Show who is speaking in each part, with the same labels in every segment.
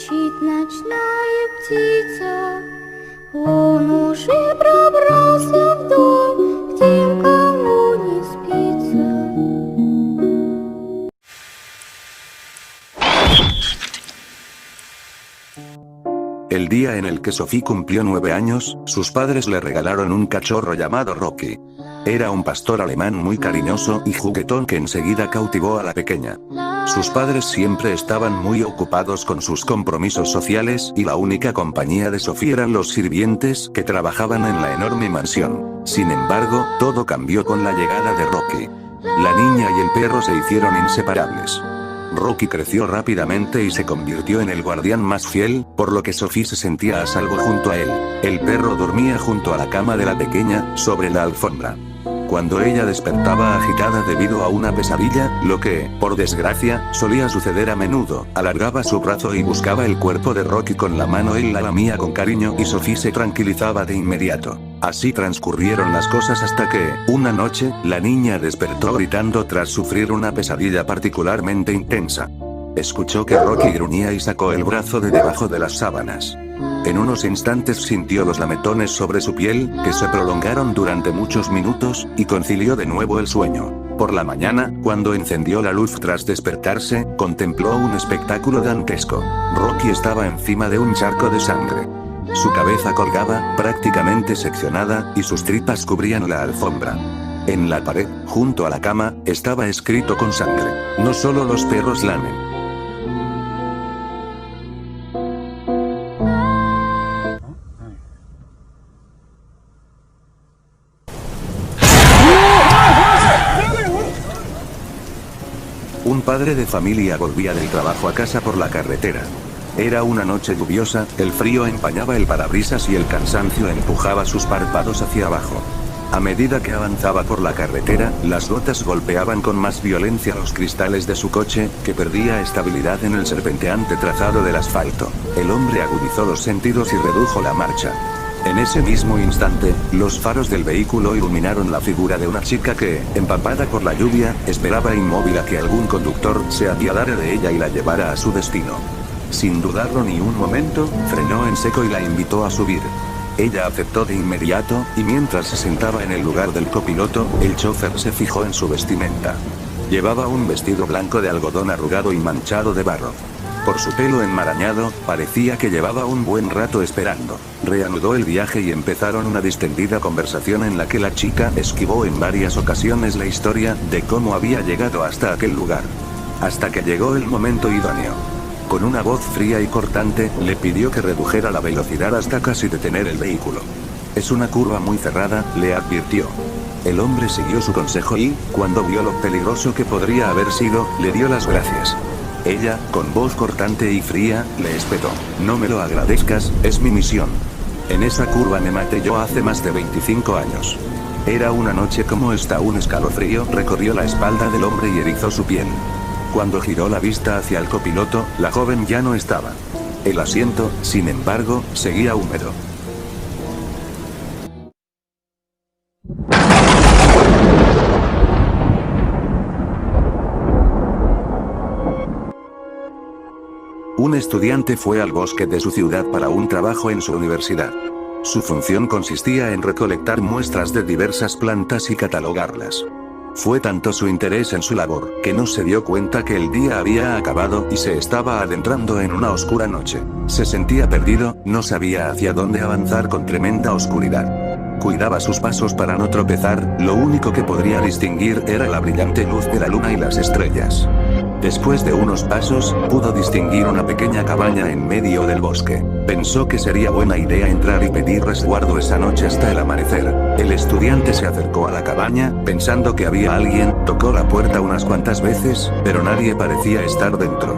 Speaker 1: Кричит ночная птица, он уже пробрался в дом, к тем, кому не спится.
Speaker 2: El día en el que Sophie cumplió 9 años, sus padres le regalaron un cachorro llamado Rocky. Era un pastor alemán muy cariñoso y juguetón que enseguida cautivó a la pequeña. Sus padres siempre estaban muy ocupados con sus compromisos sociales y la única compañía de Sophie eran los sirvientes que trabajaban en la enorme mansión. Sin embargo, todo cambió con la llegada de Rocky. La niña y el perro se hicieron inseparables. Rocky creció rápidamente y se convirtió en el guardián más fiel, por lo que Sophie se sentía a salvo junto a él. El perro dormía junto a la cama de la pequeña, sobre la alfombra. Cuando ella despertaba agitada debido a una pesadilla, lo que, por desgracia, solía suceder a menudo, alargaba su brazo y buscaba el cuerpo de Rocky con la mano. Él la lamía con cariño y Sophie se tranquilizaba de inmediato. Así transcurrieron las cosas hasta que, una noche, la niña despertó gritando tras sufrir una pesadilla particularmente intensa. Escuchó que Rocky gruñía y sacó el brazo de debajo de las sábanas. En unos instantes sintió los lametones sobre su piel, que se prolongaron durante muchos minutos, y concilió de nuevo el sueño. Por la mañana, cuando encendió la luz tras despertarse, contempló un espectáculo dantesco. Rocky estaba encima de un charco de sangre. Su cabeza colgaba, prácticamente seccionada, y sus tripas cubrían la alfombra. En la pared, junto a la cama, estaba escrito con sangre: "No solo los perros lamen". Un padre de familia volvía del trabajo a casa por la carretera. Era una noche lluviosa, el frío empañaba el parabrisas y el cansancio empujaba sus párpados hacia abajo. A medida que avanzaba por la carretera, las gotas golpeaban con más violencia los cristales de su coche, que perdía estabilidad en el serpenteante trazado del asfalto. El hombre agudizó los sentidos y redujo la marcha. En ese mismo instante, los faros del vehículo iluminaron la figura de una chica que, empapada por la lluvia, esperaba inmóvil a que algún conductor se apiadara de ella y la llevara a su destino. Sin dudarlo ni un momento, frenó en seco y la invitó a subir. Ella aceptó de inmediato, y mientras se sentaba en el lugar del copiloto, el chofer se fijó en su vestimenta. Llevaba un vestido blanco de algodón arrugado y manchado de barro. Por su pelo enmarañado, parecía que llevaba un buen rato esperando. Reanudó el viaje y empezaron una distendida conversación en la que la chica esquivó en varias ocasiones la historia de cómo había llegado hasta aquel lugar. Hasta que llegó el momento idóneo. Con una voz fría y cortante, le pidió que redujera la velocidad hasta casi detener el vehículo. "Es una curva muy cerrada", le advirtió. El hombre siguió su consejo y, cuando vio lo peligroso que podría haber sido, le dio las gracias. Ella, con voz cortante y fría, le espetó: "No me lo agradezcas, es mi misión. En esa curva me maté yo hace más de 25 años". Era una noche como esta. Un escalofrío recorrió la espalda del hombre y erizó su piel. Cuando giró la vista hacia el copiloto, la joven ya no estaba. El asiento, sin embargo, seguía húmedo. Un estudiante fue al bosque de su ciudad para un trabajo en su universidad. Su función consistía en recolectar muestras de diversas plantas y catalogarlas. Fue tanto su interés en su labor, que no se dio cuenta que el día había acabado y se estaba adentrando en una oscura noche. Se sentía perdido, no sabía hacia dónde avanzar con tremenda oscuridad. Cuidaba sus pasos para no tropezar, lo único que podría distinguir era la brillante luz de la luna y las estrellas. Después de unos pasos, pudo distinguir una pequeña cabaña en medio del bosque. Pensó que sería buena idea entrar y pedir resguardo esa noche hasta el amanecer. El estudiante se acercó a la cabaña, pensando que había alguien, tocó la puerta unas cuantas veces, pero nadie parecía estar dentro.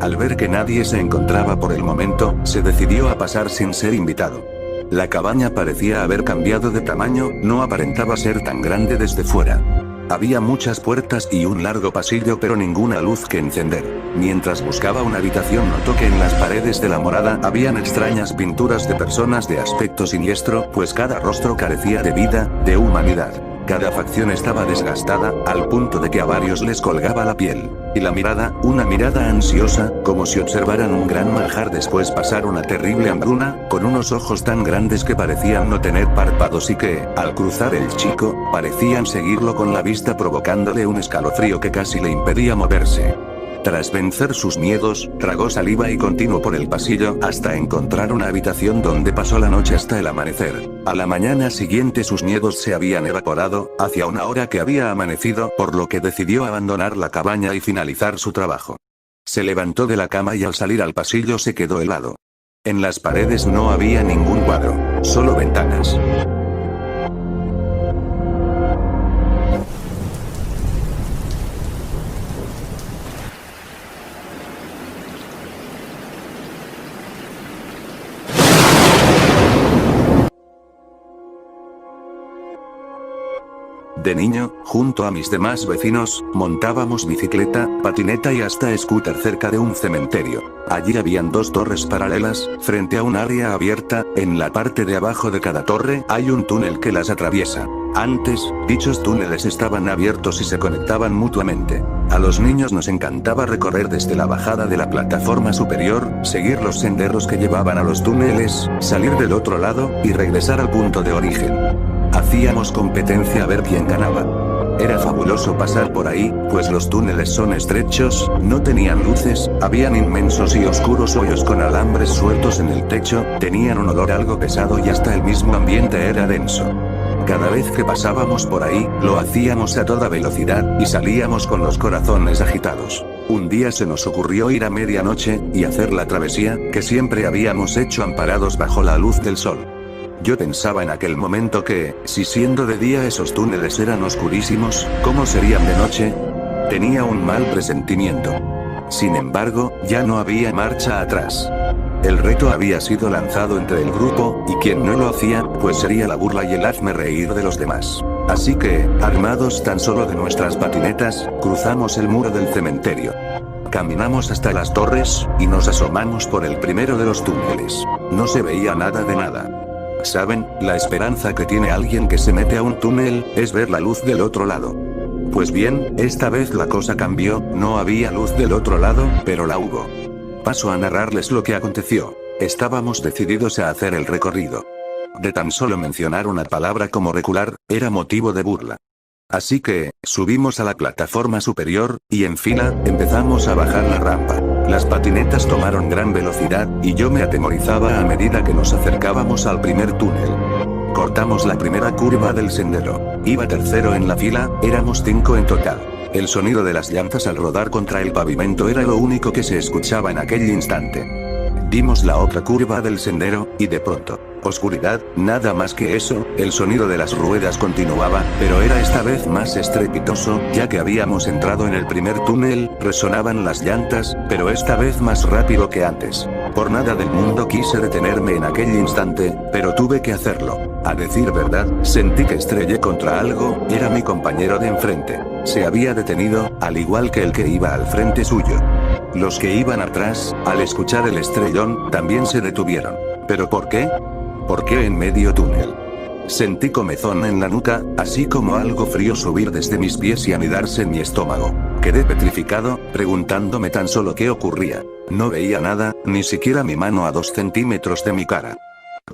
Speaker 2: Al ver que nadie se encontraba por el momento, se decidió a pasar sin ser invitado. La cabaña parecía haber cambiado de tamaño, no aparentaba ser tan grande desde fuera. Había muchas puertas y un largo pasillo, pero ninguna luz que encender. Mientras buscaba una habitación, notó que en las paredes de la morada habían extrañas pinturas de personas de aspecto siniestro, pues cada rostro carecía de vida, de humanidad. Cada facción estaba desgastada, al punto de que a varios les colgaba la piel. Y la mirada, una mirada ansiosa, como si observaran un gran manjar después pasar una terrible hambruna, con unos ojos tan grandes que parecían no tener párpados y que, al cruzar el chico, parecían seguirlo con la vista provocándole un escalofrío que casi le impedía moverse. Tras vencer sus miedos, tragó saliva y continuó por el pasillo hasta encontrar una habitación donde pasó la noche hasta el amanecer. A la mañana siguiente sus miedos se habían evaporado, hacia una hora que había amanecido, por lo que decidió abandonar la cabaña y finalizar su trabajo. Se levantó de la cama y al salir al pasillo se quedó helado. En las paredes no había ningún cuadro, solo ventanas. De niño, junto a mis demás vecinos, montábamos bicicleta, patineta y hasta scooter cerca de un cementerio. Allí habían dos torres paralelas, frente a un área abierta, en la parte de abajo de cada torre hay un túnel que las atraviesa. Antes, dichos túneles estaban abiertos y se conectaban mutuamente. A los niños nos encantaba recorrer desde la bajada de la plataforma superior, seguir los senderos que llevaban a los túneles, salir del otro lado, y regresar al punto de origen. Hacíamos competencia a ver quién ganaba. Era fabuloso pasar por ahí, pues los túneles son estrechos, no tenían luces, habían inmensos y oscuros hoyos con alambres sueltos en el techo, tenían un olor algo pesado y hasta el mismo ambiente era denso. Cada vez que pasábamos por ahí, lo hacíamos a toda velocidad, y salíamos con los corazones agitados. Un día se nos ocurrió ir a medianoche, y hacer la travesía, que siempre habíamos hecho amparados bajo la luz del sol. Yo pensaba en aquel momento que, si siendo de día esos túneles eran oscurísimos, ¿cómo serían de noche? Tenía un mal presentimiento. Sin embargo, ya no había marcha atrás. El reto había sido lanzado entre el grupo, y quien no lo hacía, pues sería la burla y el hazme reír de los demás. Así que, armados tan solo de nuestras patinetas, cruzamos el muro del cementerio. Caminamos hasta las torres, y nos asomamos por el primero de los túneles. No se veía nada de nada. ¿Saben? La esperanza que tiene alguien que se mete a un túnel, es ver la luz del otro lado. Pues bien, esta vez la cosa cambió, no había luz del otro lado, pero la hubo. Paso a narrarles lo que aconteció. Estábamos decididos a hacer el recorrido. De tan solo mencionar una palabra como recular, era motivo de burla. Así que, subimos a la plataforma superior, y en fila, empezamos a bajar la rampa. Las patinetas tomaron gran velocidad, y yo me atemorizaba a medida que nos acercábamos al primer túnel. Cortamos la primera curva del sendero. Iba tercero en la fila, éramos 5 en total. El sonido de las llantas al rodar contra el pavimento era lo único que se escuchaba en aquel instante. Dimos la otra curva del sendero, y de pronto, oscuridad, nada más que eso, el sonido de las ruedas continuaba, pero era esta vez más estrepitoso, ya que habíamos entrado en el primer túnel, resonaban las llantas, pero esta vez más rápido que antes. Por nada del mundo quise detenerme en aquel instante, pero tuve que hacerlo. A decir verdad, sentí que estrellé contra algo, era mi compañero de enfrente. Se había detenido, al igual que el que iba al frente suyo. Los que iban atrás, al escuchar el estrellón, también se detuvieron. ¿Pero por qué? ¿Por qué en medio túnel? Sentí comezón en la nuca, así como algo frío subir desde mis pies y anidarse en mi estómago. Quedé petrificado, preguntándome tan solo qué ocurría. No veía nada, ni siquiera mi mano a 2 centímetros de mi cara.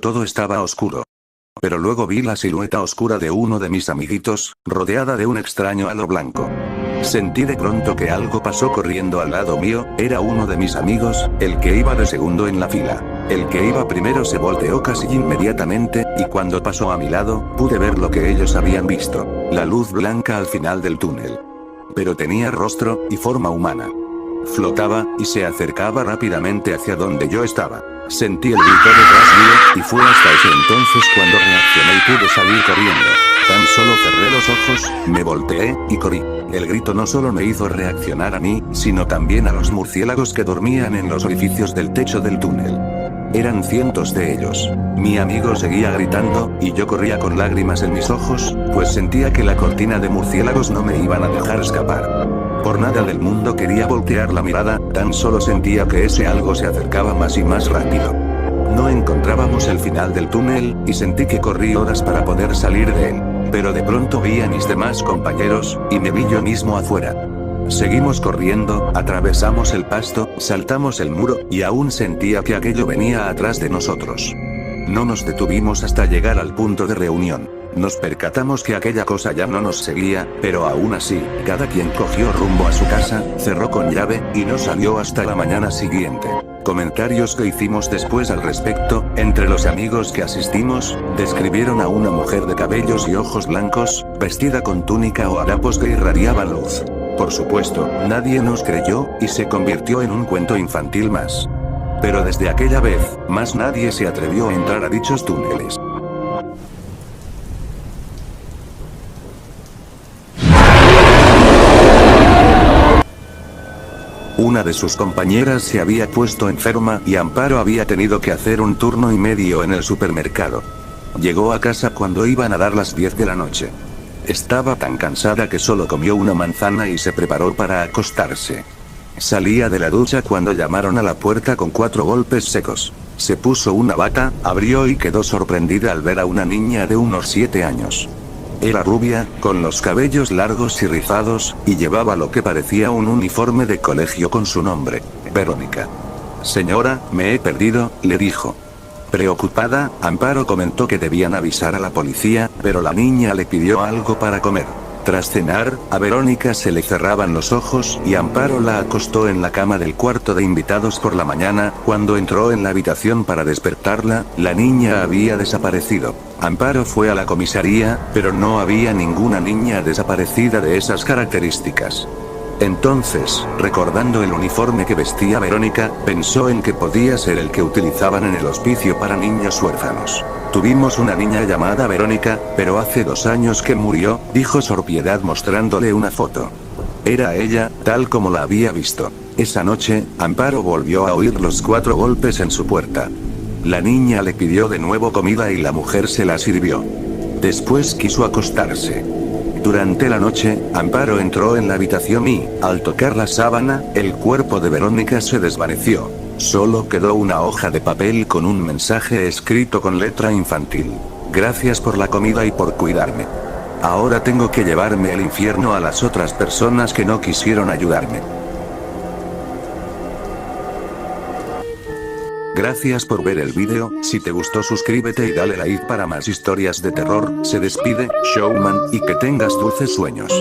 Speaker 2: Todo estaba oscuro. Pero luego vi la silueta oscura de uno de mis amiguitos, rodeada de un extraño halo blanco. Sentí de pronto que algo pasó corriendo al lado mío, era uno de mis amigos, el que iba de segundo en la fila. El que iba primero se volteó casi inmediatamente, y cuando pasó a mi lado, pude ver lo que ellos habían visto, la luz blanca al final del túnel. Pero tenía rostro y forma humana. Flotaba, y se acercaba rápidamente hacia donde yo estaba. Sentí el grito detrás mío, y fue hasta ese entonces cuando reaccioné y pude salir corriendo. Tan solo cerré los ojos, me volteé, y corrí. El grito no solo me hizo reaccionar a mí, sino también a los murciélagos que dormían en los orificios del techo del túnel. Eran cientos de ellos. Mi amigo seguía gritando, y yo corría con lágrimas en mis ojos, pues sentía que la cortina de murciélagos no me iban a dejar escapar. Por nada del mundo quería voltear la mirada, tan solo sentía que ese algo se acercaba más y más rápido. No encontrábamos el final del túnel, y sentí que corrí horas para poder salir de él. Pero de pronto vi a mis demás compañeros, y me vi yo mismo afuera. Seguimos corriendo, atravesamos el pasto, saltamos el muro, y aún sentía que aquello venía atrás de nosotros. No nos detuvimos hasta llegar al punto de reunión. Nos percatamos que aquella cosa ya no nos seguía, pero aún así, cada quien cogió rumbo a su casa, cerró con llave, y no salió hasta la mañana siguiente. Comentarios que hicimos después al respecto, entre los amigos que asistimos, describieron a una mujer de cabellos y ojos blancos, vestida con túnica o harapos que irradiaban luz. Por supuesto, nadie nos creyó, y se convirtió en un cuento infantil más. Pero desde aquella vez, más nadie se atrevió a entrar a dichos túneles. Una de sus compañeras se había puesto enferma y Amparo había tenido que hacer un turno y medio en el supermercado. Llegó a casa cuando iban a dar las 10 de la noche. Estaba tan cansada que solo comió una manzana y se preparó para acostarse. Salía de la ducha cuando llamaron a la puerta con 4 golpes secos. Se puso una bata, abrió y quedó sorprendida al ver a una niña de unos 7 años. Era rubia, con los cabellos largos y rizados, y llevaba lo que parecía un uniforme de colegio con su nombre, Verónica. «Señora, me he perdido», le dijo. Preocupada, Amparo comentó que debían avisar a la policía, pero la niña le pidió algo para comer. Tras cenar, a Verónica se le cerraban los ojos y Amparo la acostó en la cama del cuarto de invitados por la mañana. Cuando entró en la habitación para despertarla, la niña había desaparecido. Amparo fue a la comisaría, pero no había ninguna niña desaparecida de esas características. Entonces, recordando el uniforme que vestía Verónica, pensó en que podía ser el que utilizaban en el hospicio para niños huérfanos. «Tuvimos una niña llamada Verónica, pero hace 2 años que murió», dijo Sor Piedad mostrándole una foto. Era ella, tal como la había visto. Esa noche, Amparo volvió a oír los 4 golpes en su puerta. La niña le pidió de nuevo comida y la mujer se la sirvió. Después quiso acostarse. Durante la noche, Amparo entró en la habitación y, al tocar la sábana, el cuerpo de Verónica se desvaneció. Solo quedó una hoja de papel con un mensaje escrito con letra infantil. «Gracias por la comida y por cuidarme. Ahora tengo que llevarme al infierno a las otras personas que no quisieron ayudarme». Gracias por ver el vídeo. Si te gustó, suscríbete y dale like para más historias de terror. Se despide, Showman, y que tengas dulces sueños.